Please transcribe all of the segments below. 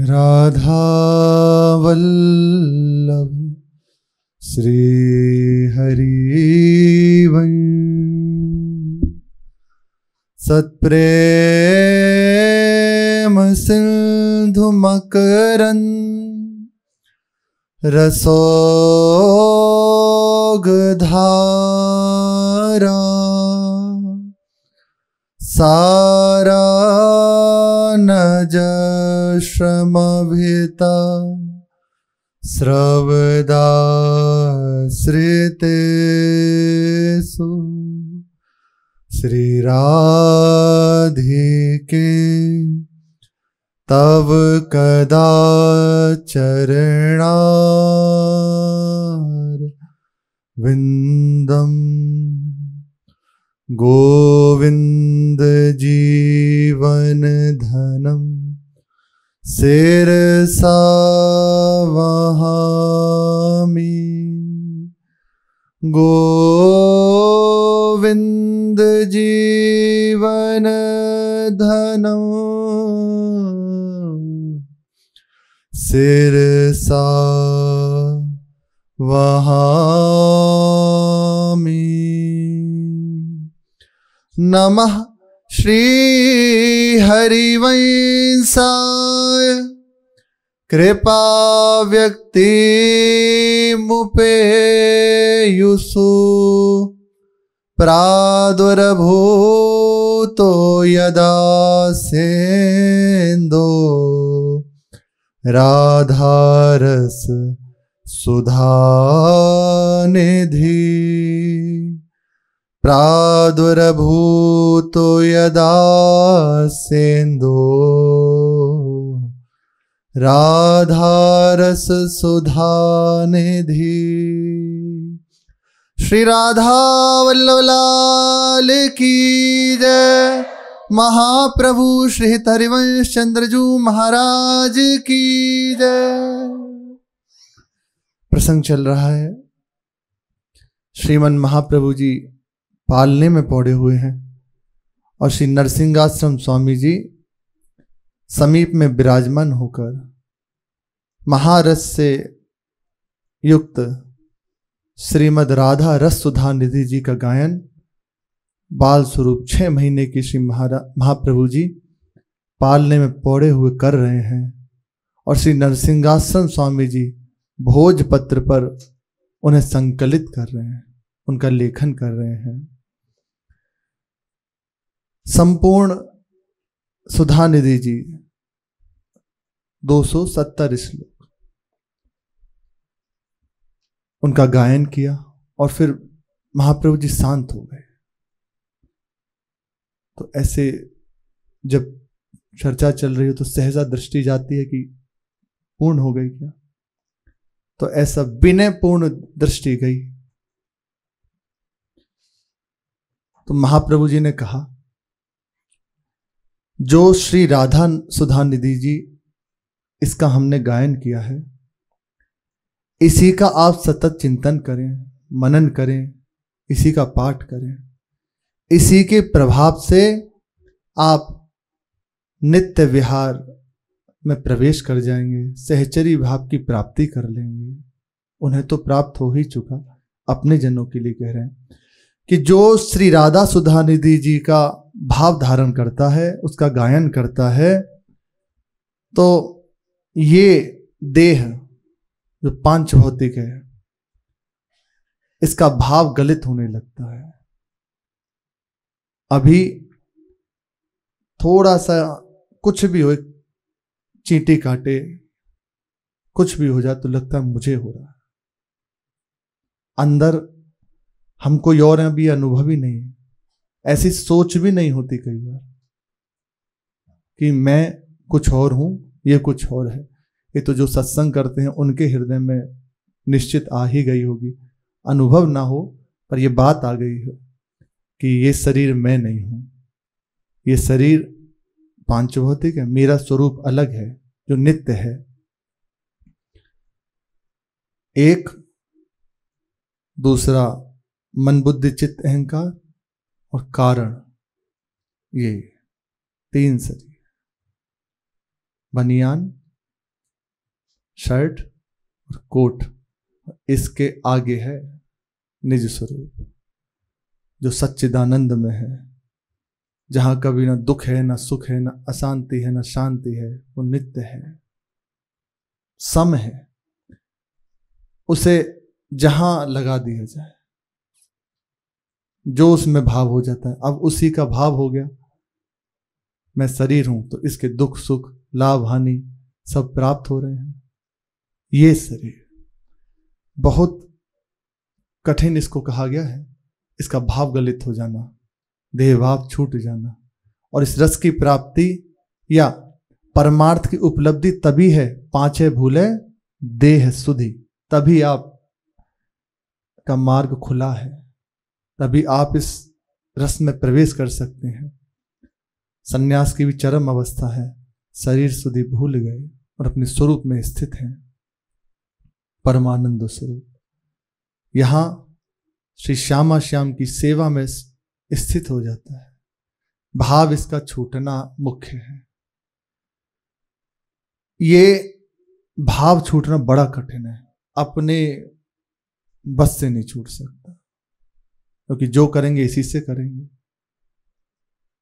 राधा वल्लभ श्री हरि वंश सत्प्रेम सिंधु मकरंद रसोगधारा सारा नज श्रमभिता श्रवदाश्रितेषु श्री राधिके तव कदा चरणार विंदम गोविंद जीवन धनम शिरसा वहामि गोविंद जीवन धनम शिरसा वहामि। नमः श्री हरिवंशाय कृपा व्यक्ति मुपेयुषु प्रादुर्भूतो यदा सेन्दो राधारस सुधानिधि प्रादुर्भूतो यदा सेन्दो राधारस सुधानिधि। श्री राधा वल्लभ लाल की जय। महाप्रभु श्री हरिवंश चंद्रजू महाराज की जय। प्रसंग चल रहा है, श्रीमन महाप्रभु जी पालने में पड़े हुए हैं और श्री नरसिंहाश्रम स्वामी जी समीप में विराजमान होकर महारस से युक्त श्रीमद् राधा रस सुधा निधि जी का गायन बाल स्वरूप 6 महीने की श्री महाप्रभु जी पालने में पड़े हुए कर रहे हैं और श्री नरसिंहाश्रम स्वामी जी भोजपत्र पर उन्हें संकलित कर रहे हैं, उनका लेखन कर रहे हैं। संपूर्ण सुधा निधि जी 270 श्लोक उनका गायन किया और फिर महाप्रभु जी शांत हो गए। तो ऐसे जब चर्चा चल रही हो तो सहसा दृष्टि जाती है कि पूर्ण हो गई क्या, तो ऐसा विनय पूर्ण दृष्टि गई। तो महाप्रभु जी ने कहा, जो श्री राधा सुधा निधि जी इसका हमने गायन किया है, इसी का आप सतत चिंतन करें, मनन करें, इसी का पाठ करें। इसी के प्रभाव से आप नित्य विहार में प्रवेश कर जाएंगे, सहचरी भाव की प्राप्ति कर लेंगे। उन्हें तो प्राप्त हो ही चुका, अपने जनों के लिए कह रहे हैं कि जो श्री राधा सुधा निधि जी का भाव धारण करता है, उसका गायन करता है, तो ये देह जो पांच भौतिक है, इसका भाव गलित होने लगता है। अभी थोड़ा सा कुछ भी हो, चींटी काटे, कुछ भी हो जाए तो लगता है मुझे हो रहा है। अंदर हम कोई और हैं, अभी अनुभव ही नहीं है। ऐसी सोच भी नहीं होती कई बार कि मैं कुछ और हूं, ये कुछ और है। ये तो जो सत्संग करते हैं उनके हृदय में निश्चित आ ही गई होगी, अनुभव ना हो पर यह बात आ गई है कि ये शरीर मैं नहीं हूं, ये शरीर पांच भौतिक है, मेरा स्वरूप अलग है जो नित्य है। एक, दूसरा मन बुद्धि चित्त अहंकार और कारण, ये 3 शरीर। बनियान शर्ट और कोट, इसके आगे है निज स्वरूप जो सच्चिदानंद में है, जहां कभी ना दुख है, ना सुख है, ना अशांति है, ना शांति है। वो नित्य है, सम है। उसे जहां लगा दिया जाए, जो उसमें भाव हो जाता है, अब उसी का भाव हो गया। मैं शरीर हूं तो इसके दुख सुख लाभ हानि सब प्राप्त हो रहे हैं। ये शरीर बहुत कठिन इसको कहा गया है। इसका भाव गलित हो जाना, देह भाव छूट जाना, और इस रस की प्राप्ति या परमार्थ की उपलब्धि तभी है, पांचे भूले देह सुधि, तभी आप का मार्ग खुला है, तभी आप इस रस में प्रवेश कर सकते हैं। सन्यास की भी चरम अवस्था है, शरीर सुधि भूल गए और अपने स्वरूप में स्थित हैं, परमानंद स्वरूप। यहां श्री श्यामा श्याम की सेवा में स्थित हो जाता है। भाव इसका छूटना मुख्य है। ये भाव छूटना बड़ा कठिन है, अपने बस से नहीं छूट सकता, क्योंकि जो करेंगे इसी से करेंगे।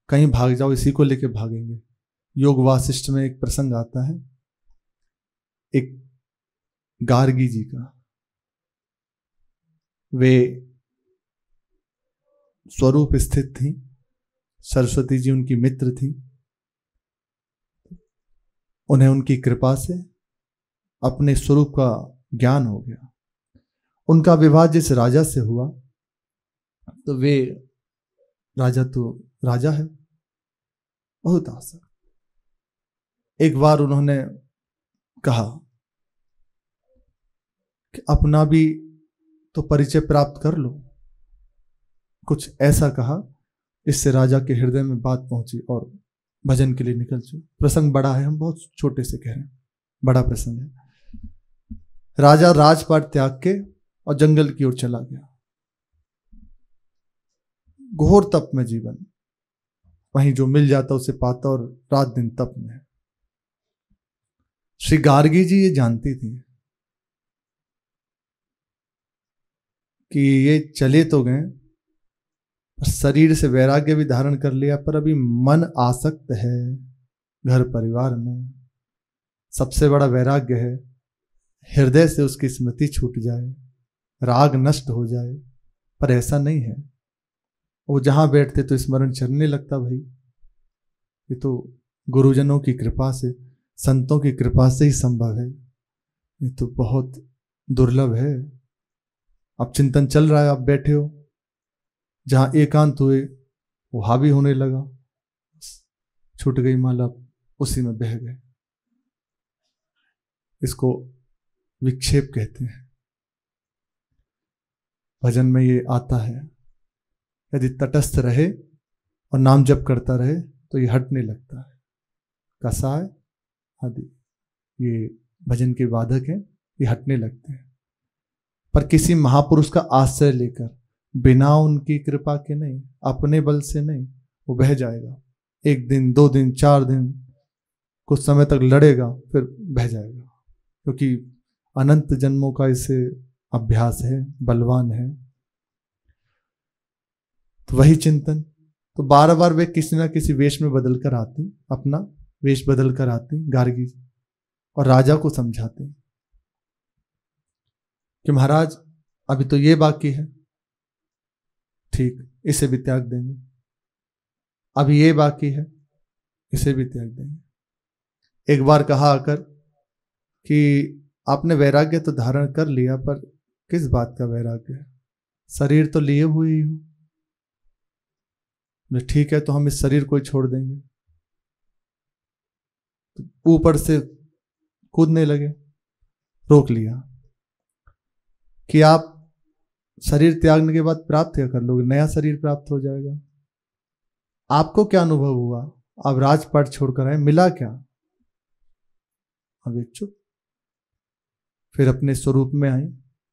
कहीं भाग जाओ इसी को लेके भागेंगे। योग वासिष्ठ में एक प्रसंग आता है, एक गार्गी जी का। वे स्वरूप स्थित थी, सरस्वती जी उनकी मित्र थी। उन्हें उनकी कृपा से अपने स्वरूप का ज्ञान हो गया। उनका विवाह जिस राजा से हुआ, तो वे राजा तो राजा है, बहुत आशा। एक बार उन्होंने कहा कि अपना भी तो परिचय प्राप्त कर लो। कुछ ऐसा कहा, इससे राजा के हृदय में बात पहुंची और भजन के लिए निकल चुके। प्रसंग बड़ा है, हम बहुत छोटे से कह रहे हैं, बड़ा प्रसंग है। राजा राजपाट त्याग के और जंगल की ओर चला गया। घोर तप में जीवन, वहीं जो मिल जाता उसे पाता, और रात दिन तप में। श्री गार्गी जी ये जानती थी कि ये चले तो गए, शरीर से वैराग्य भी धारण कर लिया, पर अभी मन आसक्त है घर परिवार में। सबसे बड़ा वैराग्य है हृदय से उसकी स्मृति छूट जाए, राग नष्ट हो जाए, पर ऐसा नहीं है। वो जहां बैठते तो स्मरण चलने लगता। भाई ये तो गुरुजनों की कृपा से, संतों की कृपा से ही संभव है, ये तो बहुत दुर्लभ है। अब चिंतन चल रहा है, आप बैठे हो, जहां एकांत हुए वो हावी होने लगा, छूट गई माला, उसी में बह गए। इसको विक्षेप कहते हैं। भजन में ये आता है, यदि तटस्थ रहे और नाम जप करता रहे तो ये हटने लगता है। कसाय आदि ये भजन के वादक हैं, ये हटने लगते हैं। पर किसी महापुरुष का आश्रय लेकर, बिना उनकी कृपा के नहीं, अपने बल से नहीं, वो बह जाएगा। 1 दिन 2 दिन 4 दिन कुछ समय तक लड़ेगा, फिर बह जाएगा, क्योंकि अनंत जन्मों का इसे अभ्यास है, बलवान है। तो वही चिंतन, तो बार बार वे किसी ना किसी वेश में बदल कर आती, अपना वेश बदल कर आती गार्गी, और राजा को समझाते कि महाराज अभी तो ये बाकी है, ठीक, इसे भी त्याग देंगे। अभी ये बाकी है, इसे भी त्याग देंगे। एक बार कहा आकर कि आपने वैराग्य तो धारण कर लिया, पर किस बात का वैराग्य है? शरीर तो लिए हुए ही हो। ठीक है, तो हम इस शरीर को ही छोड़ देंगे। तो ऊपर से कूदने लगे, रोक लिया कि आप शरीर त्यागने के बाद प्राप्त क्या कर लोगे? नया शरीर प्राप्त हो जाएगा। आपको क्या अनुभव हुआ? अब राजपाट छोड़कर आए, मिला क्या? अब चुप। फिर अपने स्वरूप में आई।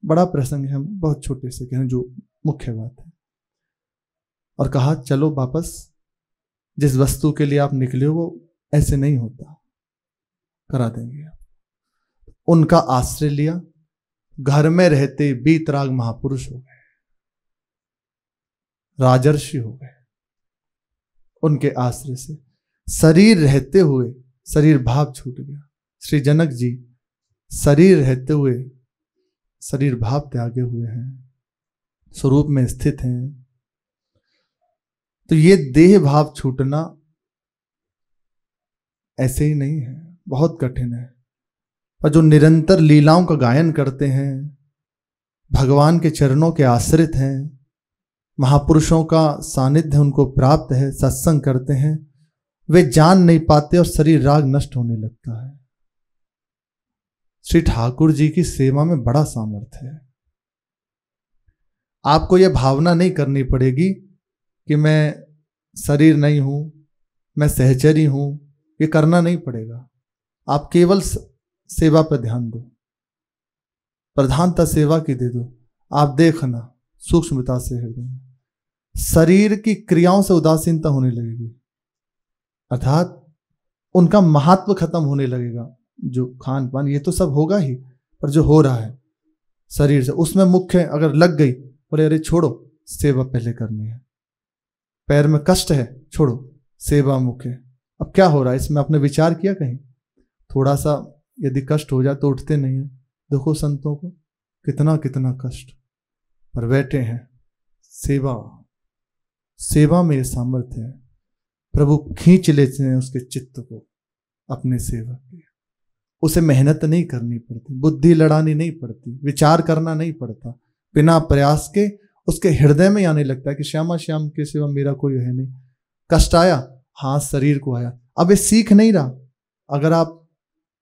बड़ा प्रसंग है, हम बहुत छोटे से कहें, जो मुख्य बात है। और कहा चलो वापस, जिस वस्तु के लिए आप निकले हो वो ऐसे नहीं होता, करा देंगे। उनका आश्रय लिया, घर में रहते बीतराग महापुरुष हो गए, राजर्षि हो गए। उनके आश्रय से शरीर रहते हुए शरीर भाव छूट गया। श्री जनक जी शरीर रहते हुए शरीर भाव त्यागे हुए हैं, स्वरूप में स्थित हैं। तो ये देह भाव छूटना ऐसे ही नहीं है, बहुत कठिन है। और जो निरंतर लीलाओं का गायन करते हैं, भगवान के चरणों के आश्रित हैं, महापुरुषों का सानिध्य उनको प्राप्त है, सत्संग करते हैं, वे जान नहीं पाते और शरीर राग नष्ट होने लगता है। श्री ठाकुर जी की सेवा में बड़ा सामर्थ्य है। आपको यह भावना नहीं करनी पड़ेगी कि मैं शरीर नहीं हूं, मैं सहचरी हूं, ये करना नहीं पड़ेगा। आप केवल सेवा पर ध्यान दो, प्रधानता सेवा की दे दो। आप देखना सूक्ष्मता से हृदय में शरीर की क्रियाओं से उदासीनता होने लगेगी, अर्थात उनका महत्व खत्म होने लगेगा। जो खान पान ये तो सब होगा ही, पर जो हो रहा है शरीर से, उसमें मुख्य अगर लग गई, बोले अरे छोड़ो, सेवा पहले करनी है। पैर में कष्ट है, छोड़ो, सेवा मुख्य। अब क्या हो रहा है इसमें, आपने विचार किया कहीं? थोड़ा सा यदि कष्ट हो जाए तो उठते नहीं है। देखो संतों को कितना कितना कष्ट, पर बैठे हैं। सेवा में सामर्थ्य है। प्रभु खींच लेते हैं उसके चित्त को अपने सेवक के। उसे मेहनत नहीं करनी पड़ती, बुद्धि लड़ानी नहीं पड़ती, विचार करना नहीं पड़ता। बिना प्रयास के उसके हृदय में आने लगता है कि श्यामा श्याम के सिवा मेरा कोई है नहीं। कष्ट आया, हाँ शरीर को आया, अब ये सीख नहीं रहा। अगर आप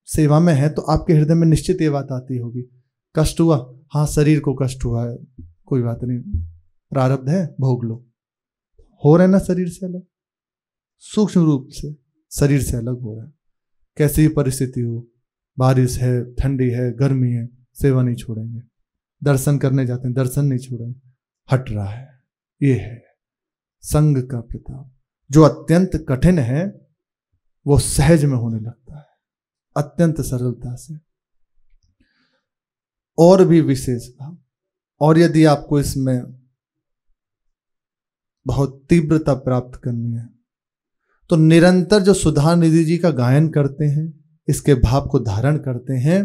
सेवा में है तो आपके हृदय में निश्चित ये बात आती होगी, कष्ट हुआ, हाँ शरीर को कष्ट हुआ है, कोई बात नहीं, प्रारब्ध है, भोग लो। हो रहे ना शरीर से अलग, सूक्ष्म रूप से शरीर से अलग हो रहा है। कैसी भी परिस्थिति हो, बारिश है, ठंडी है, गर्मी है, सेवा नहीं छोड़ेंगे। दर्शन करने जाते हैं, दर्शन नहीं छोड़ेंगे, हट रहा है। ये है संग का प्रताप। जो अत्यंत कठिन है वो सहज में होने लगता है, अत्यंत सरलता से। और भी विशेष भाव, और यदि आपको इसमें बहुत तीव्रता प्राप्त करनी है तो निरंतर जो सुधा निधि जी का गायन करते हैं, इसके भाव को धारण करते हैं,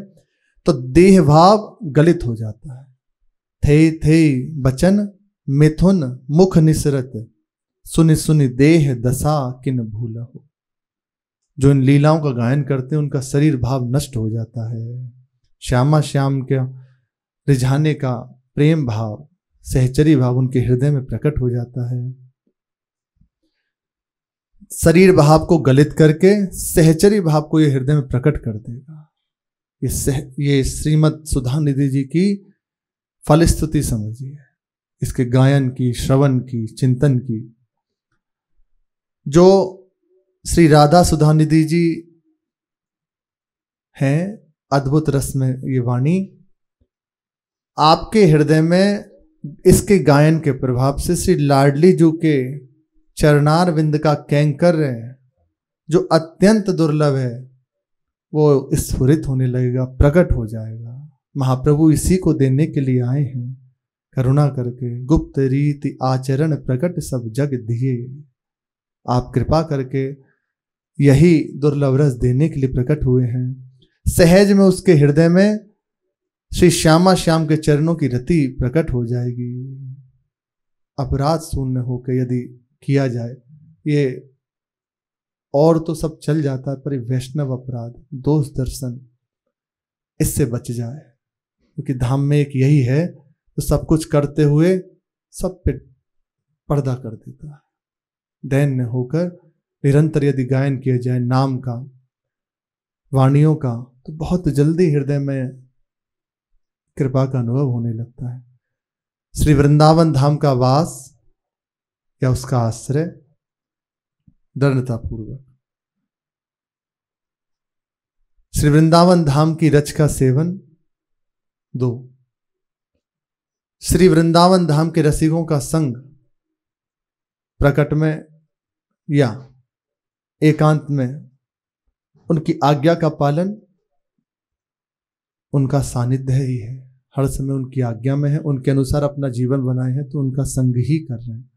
तो देह भाव गलित हो जाता है। थे बचन मिथुन मुख निसरत, सुनि सुनि देह दशा किन भूला हो। जो इन लीलाओं का गायन करते हैं उनका शरीर भाव नष्ट हो जाता है। श्यामा श्याम के रिझाने का प्रेम भाव, सहचरी भाव उनके हृदय में प्रकट हो जाता है। शरीर भाव को गलित करके सहचरी भाव को ये हृदय में प्रकट कर देगा। ये श्रीमद् सुधा निधि जी की फलस्तुति समझिए, इसके गायन की, श्रवण की, चिंतन की। जो श्री राधा सुधा निधि जी हैं, अद्भुत रस में ये वाणी, आपके हृदय में इसके गायन के प्रभाव से श्री लाडली जी के चरणार विंद का कैंकर्य जो अत्यंत दुर्लभ है वो स्फुरित होने लगेगा, प्रकट हो जाएगा। महाप्रभु इसी को देने के लिए आए हैं, करुणा करके गुप्त रीति आचरण प्रकट सब जग दिए। आप कृपा करके यही दुर्लभ रस देने के लिए प्रकट हुए हैं। सहज में उसके हृदय में श्री श्यामा श्याम के चरणों की रति प्रकट हो जाएगी। अपराध शून्य होकर यदि किया जाए, ये और तो सब चल जाता है, पर वैष्णव अपराध, दोष दर्शन, इससे बच जाए। क्योंकि धाम में एक यही है तो सब कुछ करते हुए सब पे पर्दा कर देता है। दैन्य होकर निरंतर यदि गायन किया जाए नाम का, वाणियों का, तो बहुत जल्दी हृदय में कृपा का अनुभव होने लगता है। श्री वृंदावन धाम का वास या उसका आश्रय दृढ़ता पूर्वक, श्री वृंदावन धाम की रच का सेवन 2, श्री वृंदावन धाम के रसिकों का संग प्रकट में या एकांत में, उनकी आज्ञा का पालन उनका सानिध्य ही है, हर समय उनकी आज्ञा में है, उनके अनुसार अपना जीवन बनाए हैं तो उनका संग ही कर रहे हैं।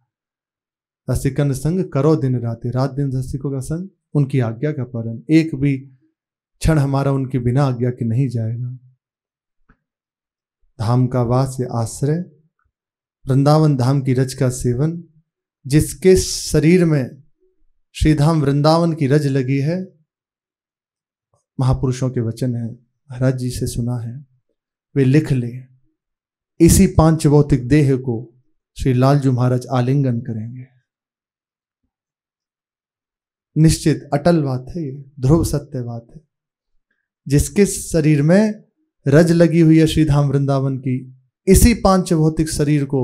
रसिकन संग करो दिन रात, रात दिन रसिकों का संग, उनकी आज्ञा का पालन, एक भी क्षण हमारा उनके बिना आज्ञा के नहीं जाएगा। धाम का वास या आश्रय, वृंदावन धाम की रज का सेवन, जिसके शरीर में श्रीधाम वृंदावन की रज लगी है, महापुरुषों के वचन है, महाराज जी से सुना है, वे लिख ले, इसी पांच भौतिक देह को श्री लालजू महाराज आलिंगन करेंगे। निश्चित अटल बात है, ये ध्रुव सत्य बात है। जिसके शरीर में रज लगी हुई है श्रीधाम वृंदावन की, इसी पांच भौतिक शरीर को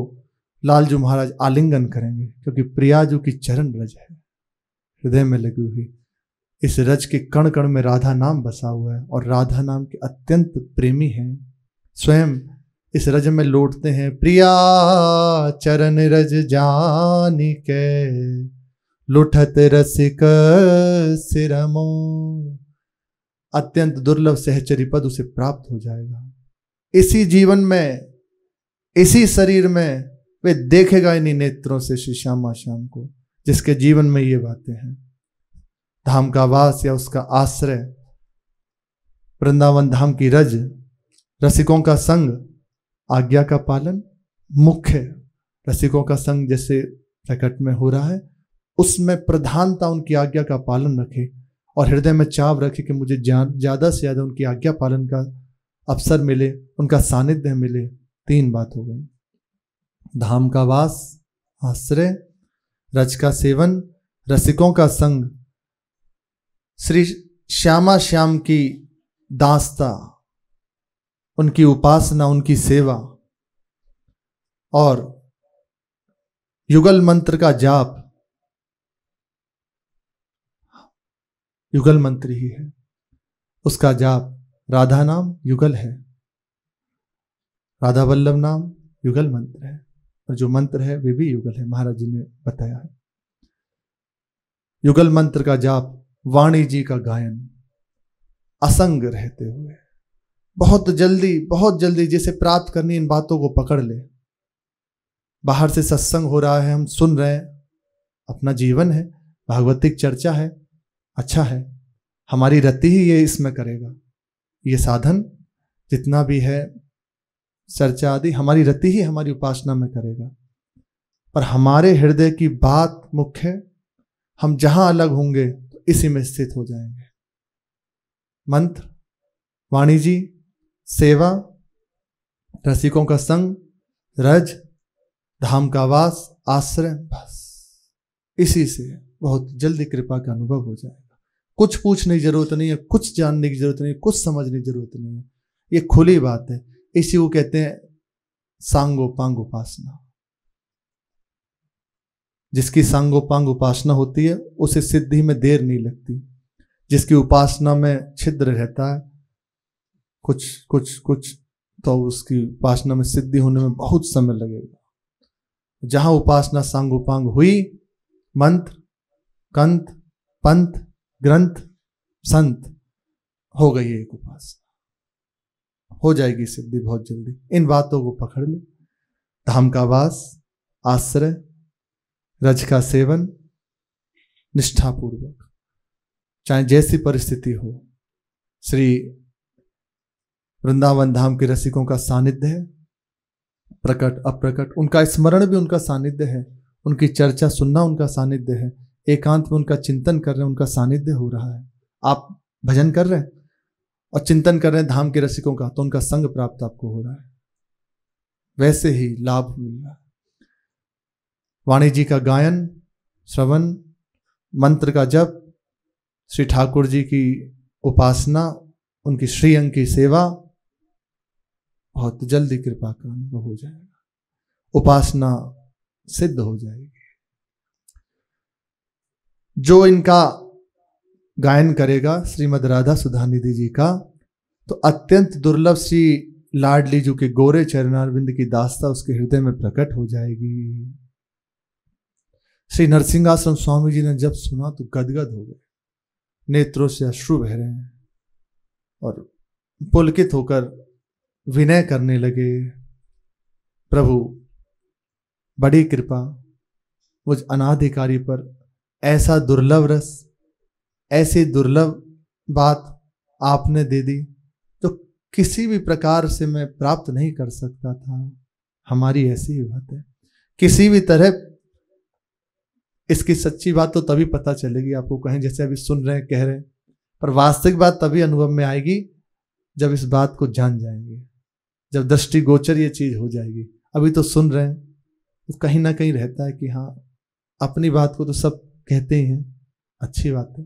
लालजू महाराज आलिंगन करेंगे, क्योंकि प्रियाजू की चरण रज है हृदय में लगी हुई। इस रज के कण कण में राधा नाम बसा हुआ है और राधा नाम के अत्यंत प्रेमी हैं, स्वयं इस रज में लौटते हैं। प्रिया चरण रज जानी के, लुठत रसिक सिरमो। अत्यंत दुर्लभ सहचरी पद उसे प्राप्त हो जाएगा। इसी जीवन में, इसी शरीर में वे देखेगा इन्हीं नेत्रों से श्री श्यामा श्याम को, जिसके जीवन में ये बातें हैं। धाम का वास या उसका आश्रय, वृंदावन धाम की रज, रसिकों का संग, आज्ञा का पालन, मुख्य रसिकों का संग जैसे प्रकट में हो रहा है, उसमें प्रधानता उनकी आज्ञा का पालन रखे और हृदय में चाव रखे कि मुझे ज्यादा से ज्यादा उनकी आज्ञा पालन का अवसर मिले, उनका सानिध्य मिले। तीन बात हो गई, धाम का वास, आश्रय, रज का सेवन, रसिकों का संग, श्री श्यामा श्याम की दास्ता, उनकी उपासना, उनकी सेवा और युगल मंत्र का जाप। युगल मंत्र ही है उसका जाप, राधा नाम युगल है, राधा वल्लभ नाम युगल मंत्र है और जो मंत्र है वे भी युगल है, महाराज जी ने बताया है। युगल मंत्र का जाप, वाणी जी का गायन, असंग रहते हुए, बहुत जल्दी जिसे प्राप्त करनी इन बातों को पकड़ ले। बाहर से सत्संग हो रहा है, हम सुन रहे हैं, अपना जीवन है, भागवतिक चर्चा है, अच्छा है, हमारी रति ही ये इसमें करेगा। ये साधन जितना भी है, चर्चा आदि, हमारी रति ही हमारी उपासना में करेगा। पर हमारे हृदय की बात मुख्य है, हम जहां अलग होंगे तो इसी में स्थित हो जाएंगे। मंत्र, वाणी जी, सेवा, रसिकों का संग, रज, धाम का वास, आश्रय, बस इसी से बहुत जल्दी कृपा का अनुभव हो जाएगा। कुछ पूछने की जरूरत नहीं है, कुछ जानने की जरूरत नहीं है, कुछ समझने की जरूरत नहीं है, ये खुली बात है। इसी को कहते हैं सांगोपांग उपासना। जिसकी सांगोपांग उपासना होती है उसे सिद्धि में देर नहीं लगती। जिसकी उपासना में छिद्र रहता है, कुछ तो उसकी उपासना में सिद्धि होने में बहुत समय लगेगा। जहां उपासना सांगोपांग हुई, मंत्र, कंत, पंथ, ग्रंथ, संत, हो गई एक उपासना, हो जाएगी सिद्धि बहुत जल्दी। इन बातों को पकड़ ले। धाम का वास, आश्रय, रज का सेवन, निष्ठापूर्वक, चाहे जैसी परिस्थिति हो। श्री वृंदावन धाम के रसिकों का सानिध्य है, प्रकट अप्रकट, उनका स्मरण भी उनका सानिध्य है, उनकी चर्चा सुनना उनका सानिध्य है, एकांत में उनका चिंतन कर रहे हैं, उनका सानिध्य हो रहा है। आप भजन कर रहे हैं और चिंतन कर रहे हैं धाम के रसिकों का, तो उनका संग प्राप्त आपको हो रहा है, वैसे ही लाभ मिल रहा है। वाणी जी का गायन, श्रवण, मंत्र का जप, श्री ठाकुर जी की उपासना, उनकी श्रीअंग की सेवा, बहुत जल्दी कृपा का अनुभव हो जाएगा, उपासना सिद्ध हो जाएगी। जो इनका गायन करेगा श्रीमद राधा सुधानिधि जी का, तो अत्यंत दुर्लभ श्री लाडली जी के गोरे चरणारविंद की दास्ता उसके हृदय में प्रकट हो जाएगी। श्री नरसिंहाश्रम स्वामी जी ने जब सुना तो गदगद हो गए, नेत्रों से अश्रु बह रहे हैं और पुलकित होकर विनय करने लगे, प्रभु बड़ी कृपा, मुझ अनाधिकारी पर ऐसा दुर्लभ रस, ऐसी दुर्लभ बात आपने दे दी जो किसी भी प्रकार से मैं प्राप्त नहीं कर सकता था। हमारी ऐसी ही बात है, किसी भी तरह इसकी सच्ची बात तो तभी पता चलेगी आपको, कहें जैसे अभी सुन रहे हैं, कह रहे हैं, पर वास्तविक बात तभी अनुभव में आएगी जब इस बात को जान जाएंगे, जब दृष्टि गोचर ये चीज हो जाएगी। अभी तो सुन रहे हैं तो कहीं ना कहीं रहता है कि हाँ अपनी बात को तो सब कहते ही हैं, अच्छी बात है,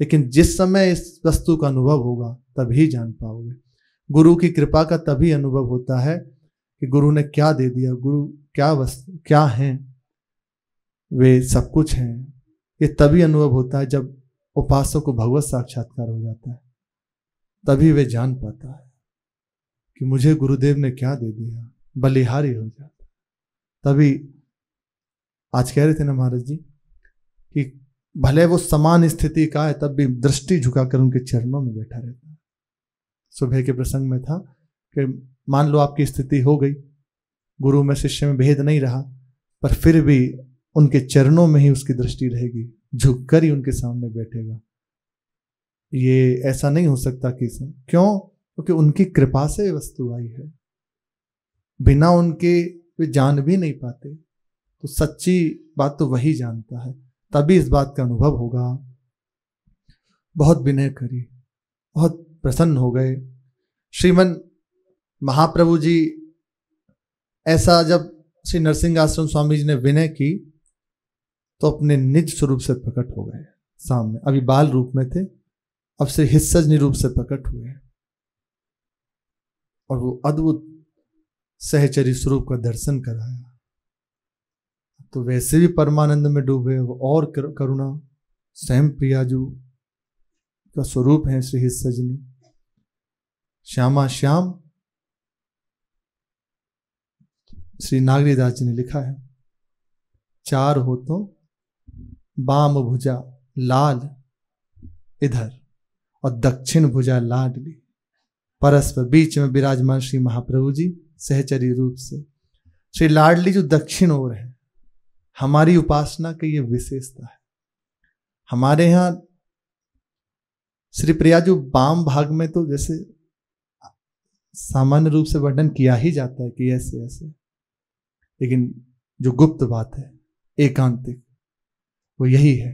लेकिन जिस समय इस वस्तु का अनुभव होगा तभी जान पाओगे। गुरु की कृपा का तभी अनुभव होता है कि गुरु ने क्या दे दिया, गुरु क्या वस्तु क्या है, वे सब कुछ हैं। ये तभी अनुभव होता है जब उपासक को भगवत साक्षात्कार हो जाता है, तभी वे जान पाता है कि मुझे गुरुदेव ने क्या दे दिया, बलिहारी हो जाता। तभी आज कह रहे थे ना महाराज जी कि भले वो समान स्थिति का है तब भी दृष्टि झुकाकर उनके चरणों में बैठा रहता है। सुबह के प्रसंग में था कि मान लो आपकी स्थिति हो गई, गुरु में शिष्य में भेद नहीं रहा, पर फिर भी उनके चरणों में ही उसकी दृष्टि रहेगी, झुककर ही उनके सामने बैठेगा। ये ऐसा नहीं हो सकता कि क्यों? क्योंकि उनकी कृपा से वस्तु आई है, बिना उनके वे जान भी नहीं पाते। तो सच्ची बात तो वही जानता है, तभी इस बात का अनुभव होगा। बहुत विनय करी, बहुत प्रसन्न हो गए। श्रीमन महाप्रभु जी ऐसा जब श्री नरसिंह आश्रम स्वामी जी ने विनय की तो अपने निज स्वरूप से प्रकट हो गए सामने। अभी बाल रूप में थे, अब से हिस्सजनी रूप से प्रकट हुए और वो अद्भुत सहचरी स्वरूप का दर्शन कराया। तो वैसे भी परमानंद में डूबे वो, और करुणा स्वयं प्रियाजू का स्वरूप है श्री हिस्सजनी। श्यामा श्याम श्री नागरीदास जी ने लिखा है, चार हो तो बाम भुजा लाल इधर और दक्षिण भुजा लाडली, परस्पर बीच में विराजमान श्री महाप्रभु जी सहचरी रूप से। श्री लाडली जो दक्षिण ओर है, हमारी उपासना की ये विशेषता है। हमारे यहां श्री प्रियाजू बाम भाग में तो जैसे सामान्य रूप से वर्णन किया ही जाता है कि ऐसे ऐसे, लेकिन जो गुप्त बात है एकांतिक वो यही है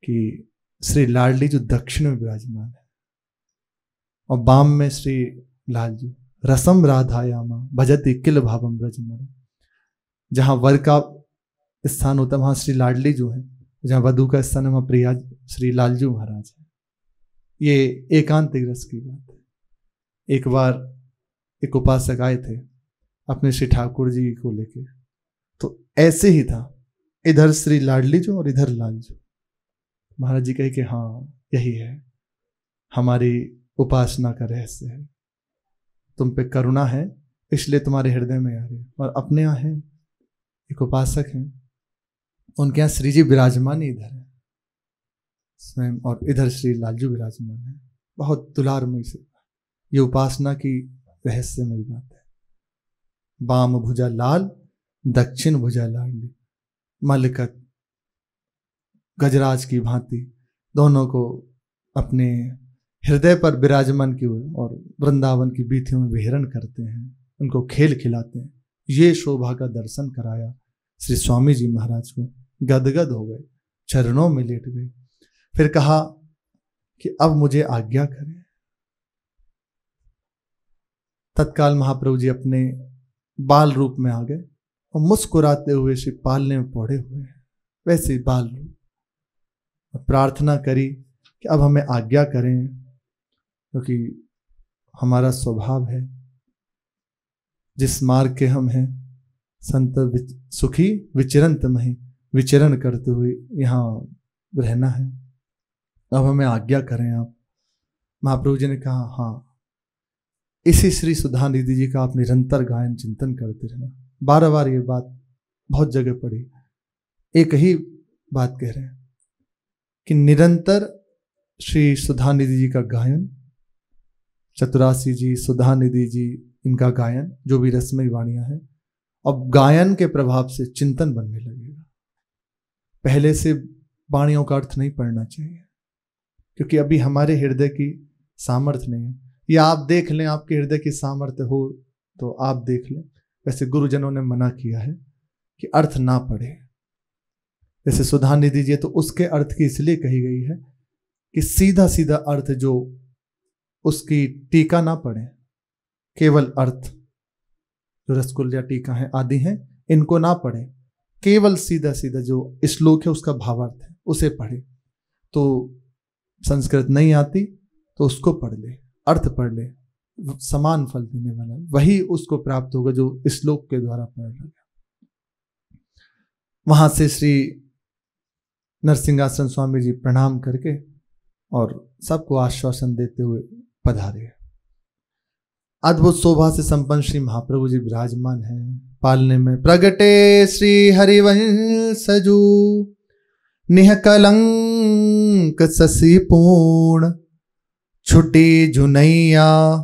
कि श्री लाडली जो दक्षिण में विराजमान है और बाम में श्री लालजू रसम राधायामा भजति किल भावम ब्रजमन। जहां वर का स्थान होता है वहां श्री लाडली जो है, जहां वधु का स्थान है वहां प्रिया श्री लालजू महाराज है। ये एकांतिक रस की बात है। एक बार एक उपासक आए थे अपने श्री ठाकुर जी को लेके, तो ऐसे ही था, इधर श्री लाडली जो और इधर लालजू। महाराज जी कहे कि हाँ यही है हमारी उपासना का रहस्य है, तुम पे करुणा है इसलिए तुम्हारे हृदय में आ रही है। और अपने यहाँ है एक उपासक हैं, उनके यहाँ श्री जी विराजमान ही इधर है स्वयं, और इधर श्री लालजू विराजमान है। बहुत दुलारमय से ये उपासना की रहस्यमयी बात है। बाम भुजा लाल दक्षिण भुजा लाडली, मलकत गजराज की भांति दोनों को अपने हृदय पर विराजमान किए हुए और वृंदावन की बीथियों में विहरण करते हैं, उनको खेल खिलाते हैं। ये शोभा का दर्शन कराया श्री स्वामी जी महाराज को, गदगद हो गए, चरणों में लेट गए। फिर कहा कि अब मुझे आज्ञा करें। तत्काल महाप्रभु जी अपने बाल रूप में आ गए और मुस्कुराते हुए श्री पालने में पौड़े हुए हैं, वैसे ही बाल रूप। प्रार्थना करी कि अब हमें आज्ञा करें, क्योंकि हमारा स्वभाव है जिस मार्ग के हम हैं, संत सुखी विचरंत मही, विचरण करते हुए यहाँ रहना है। अब हमें आज्ञा करें आप। महाप्रभु जी ने कहा हाँ, इसी श्री सुधा निधि जी का आप निरंतर गायन चिंतन करते रहना। बार बार ये बात बहुत जगह पड़ी, एक ही बात कह रहे हैं कि निरंतर श्री सुधा निधि जी का गायन, चतुरासी जी, सुधा निधि जी, इनका गायन, जो भी रसमयी वाणियां हैं, अब गायन के प्रभाव से चिंतन बनने लगेगा। पहले से वाणियों का अर्थ नहीं पढ़ना चाहिए, क्योंकि अभी हमारे हृदय की सामर्थ्य नहीं है। या आप देख लें, आपके हृदय की सामर्थ्य हो तो आप देख लें। वैसे गुरुजनों ने मना किया है कि अर्थ ना पढ़े। जैसे सुधा निधि जी, तो उसके अर्थ की इसलिए कही गई है कि सीधा सीधा अर्थ, जो उसकी टीका ना पढ़े, केवल अर्थ जो रसकुल या टीका है आदि हैं, इनको ना पढ़े, केवल सीधा सीधा जो श्लोक है उसका भावार्थ है उसे पढ़े। तो संस्कृत नहीं आती तो उसको पढ़ ले, अर्थ पढ़ ले, समान फल देने वाला वही उसको प्राप्त होगा जो श्लोक के द्वारा पढ़ लेगा। वहां से श्री नरसिंहासन स्वामी जी प्रणाम करके और सबको आश्वासन देते हुए पधारे। अद्भुत शोभा से संपन्न श्री महाप्रभु जी विराजमान हैं। पालने में प्रगटे श्री हरिवंशजू, निह कलंक शशि पूर्ण, छुटी जुनैया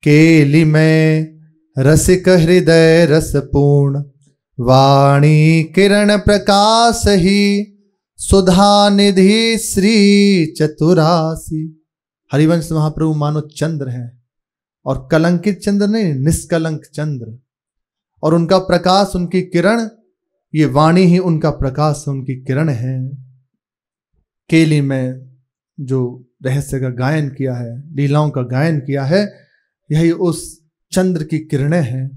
केली में, रसिक हृदय रसपूर्ण, वाणी किरण प्रकाश ही, सुधा निधि श्री चतुरासी। हरिवंश महाप्रभु मानो चंद्र हैं, और कलंकित चंद्र नहीं, निष्कलंक चंद्र, और उनका प्रकाश, उनकी किरण, ये वाणी ही उनका प्रकाश, उनकी किरण है। केली में जो रहस्य का गायन किया है, लीलाओं का गायन किया है, यही उस चंद्र की किरणें हैं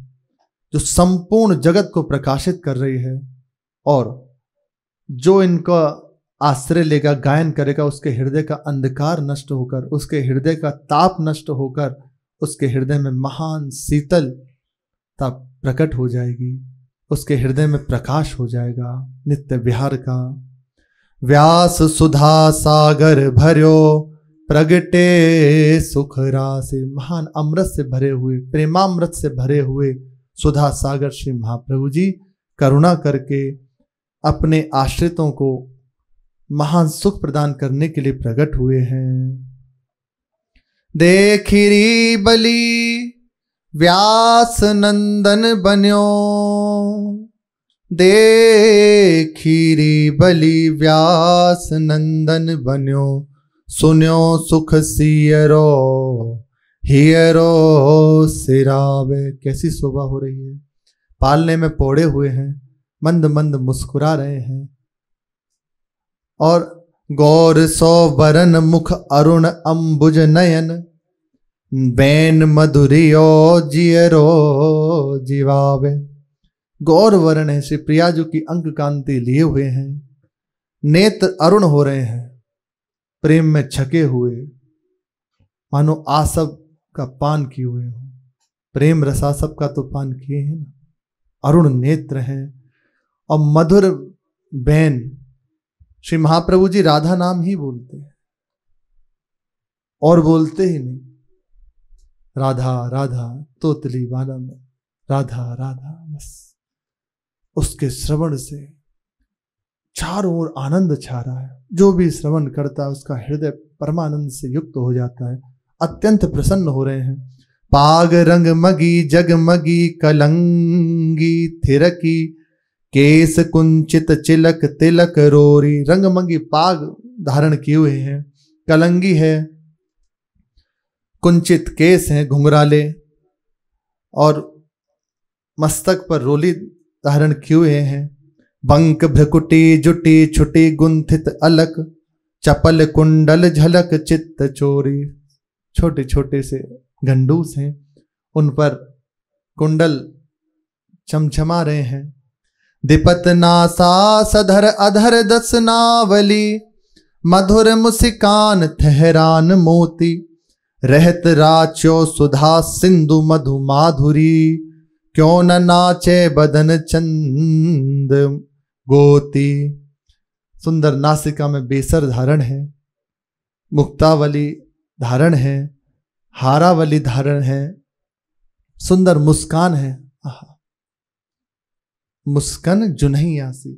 जो संपूर्ण जगत को प्रकाशित कर रही है। और जो इनका आश्रय लेगा, गायन करेगा, उसके हृदय का अंधकार नष्ट होकर, उसके हृदय का ताप नष्ट होकर, उसके हृदय में महान शीतलता प्रकट हो जाएगी, उसके हृदय में प्रकाश हो जाएगा नित्य विहार का। व्यास सुधा सागर भर्यो, प्रगटे सुख राशि। महान अमृत से भरे हुए, प्रेमामृत से भरे हुए सुधा सागर श्री महाप्रभु जी करुणा करके अपने आश्रितों को महान सुख प्रदान करने के लिए प्रकट हुए हैं। देखिरी बलि व्यास नंदन बन्यो, देखिरी बलि व्यास नंदन बन्यो, सुन्यो सुख सियरो हियरो सिरावे। कैसी शोभा हो रही है। पालने में पौड़े हुए हैं, मंद मंद मुस्कुरा रहे हैं, और गौर सौ बरन मुख अरुण अंबुज नयन, बैन मधुरियो जियरो जीवावे। गौर वर्ण है, श्री प्रिया जो की अंक कांति लिए हुए हैं, नेत्र अरुण हो रहे हैं, प्रेम में छके हुए, मानो आसव का पान किए हुए हो। प्रेम रसासव का तो पान किए हैं ना। अरुण नेत्र हैं और मधुर बैन। श्री महाप्रभु जी राधा नाम ही बोलते हैं और बोलते ही नहीं। राधा राधा तोतली वाला में राधा राधा, बस उसके श्रवण से चारों ओर आनंद छा रहा है। जो भी श्रवण करता है उसका हृदय परमानंद से युक्त हो जाता है, अत्यंत प्रसन्न हो रहे हैं। पाग रंग मगी जगमगी कलंगी थिरकी, केस कुंचित चिलक तिलक रोरी। रंगमंगी पाग धारण किए हुए हैं, कलंगी है, कुंचित केस हैं घुंघराले, और मस्तक पर रोली धारण किए हुए हैं। बंक भ्रकुटी जुटी छुटी गुंथित अलक, चपल कुंडल झलक चित्त चोरी। छोटे छोटे से गंडूस हैं, उन पर कुंडल चमचमा रहे हैं। दिपत नासा सधर अधर दस नावली, मधुर मुस्कान ठहरान मोती। रहत राच्यो सुधा सिंधु मधु माधुरी, क्यों न नाचे बदन चंद गोती। सुंदर नासिका में बेसर धारण है, मुक्तावली धारण है, हारावली धारण है, सुंदर मुस्कान है। मुस्कान जुनही आसी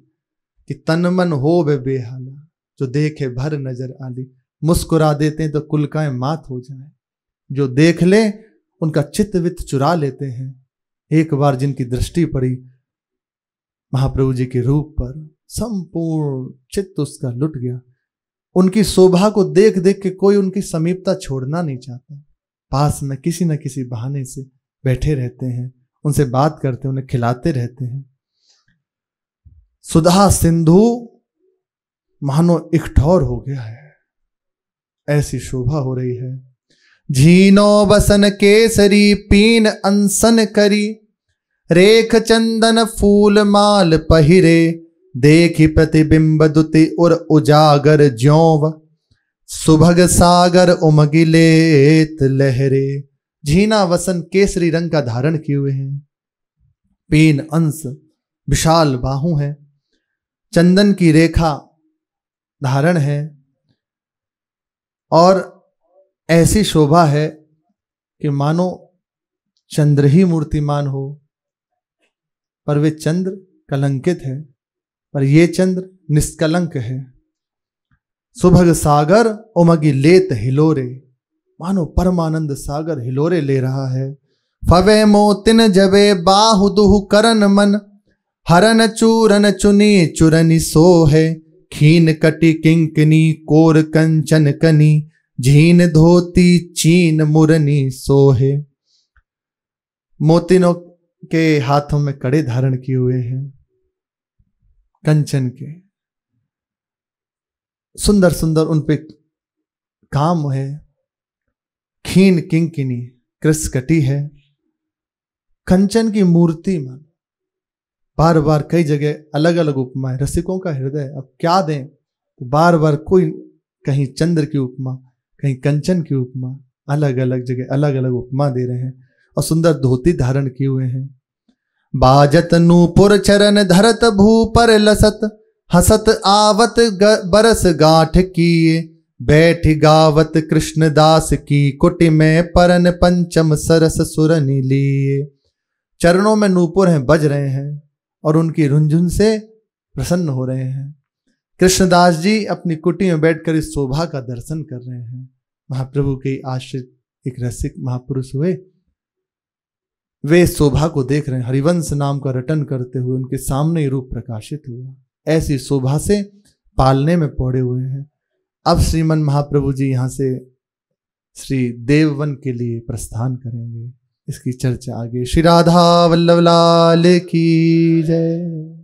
कि तन मन हो बे बेहाला, जो देखे भर नजर आली। मुस्कुरा देते हैं तो कुलकाएं मात हो जाए, जो देख ले उनका चित्त वित्त चुरा लेते हैं। एक बार जिनकी दृष्टि पड़ी महाप्रभु जी के रूप पर, संपूर्ण चित्त उसका लुट गया। उनकी शोभा को देख देख के कोई उनकी समीपता छोड़ना नहीं चाहता, पास में किसी न किसी बहाने से बैठे रहते हैं, उनसे बात करते हैं, उन्हें खिलाते रहते हैं। सुधा सिंधु मानो इकठौर हो गया है, ऐसी शोभा हो रही है। झीनो बसन केसरी पीन अनसन करी, रेख चंदन फूल माल पहिरे, देखी प्रतिबिंब दुति और उजागर ज्यों, सुभग सागर उमगी लेत लहरे। झीना वसन केसरी रंग का धारण किए हुए हैं, पीन अंश विशाल बाहु है, चंदन की रेखा धारण है, और ऐसी शोभा है कि मानो चंद्र ही मूर्तिमान हो, पर वे चंद्र कलंकित है, पर ये चंद्र निष्कलंक है। सुभग सागर उमगी लेत हिलोरे, मानो परमानंद सागर हिलोरे ले रहा है। फवे मोतिन जबे बाहु दुहु करन मन, हरन चूरन चुनी चुरनी सोहे, खीन कटी किंकनी कोर कंचन कनी, झीन धोती चीन मुरनी सोहे। मोतिनों के हाथों में कड़े धारण किए हुए हैं, कंचन के, सुंदर सुंदर उन पे काम है। खीन किंकिनी कृष्ण कटी है, कंचन की मूर्ति मन। बार बार कई जगह अलग अलग उपमा है, रसिकों का हृदय अब क्या दें, तो बार बार कोई कहीं चंद्र की उपमा, कहीं कंचन की उपमा, अलग अलग जगह अलग अलग उपमा दे रहे हैं। और सुंदर धोती धारण किए हुए हैं। बाजत नूपुर चरण धरत भू पर लसत, हसत आवत बरस गांठ किए, बैठ गावत कृष्णदास की कुटी में, परन पंचम सरस सुरनि लिए। चरणों में नूपुर हैं, बज रहे हैं, और उनकी रुंझुन से प्रसन्न हो रहे हैं। कृष्णदास जी अपनी कुटी में बैठकर इस शोभा का दर्शन कर रहे हैं। महाप्रभु के आश्रित एक रसिक महापुरुष हुए, वे शोभा को देख रहे हैं। हरिवंश नाम का रटन करते हुए उनके सामने रूप प्रकाशित हुआ। ऐसी शोभा से पालने में पड़े हुए हैं। अब श्रीमन महाप्रभु जी यहाँ से श्री देववन के लिए प्रस्थान करेंगे। इसकी चर्चा आगे। श्री राधा वल्लभ लाल की जय।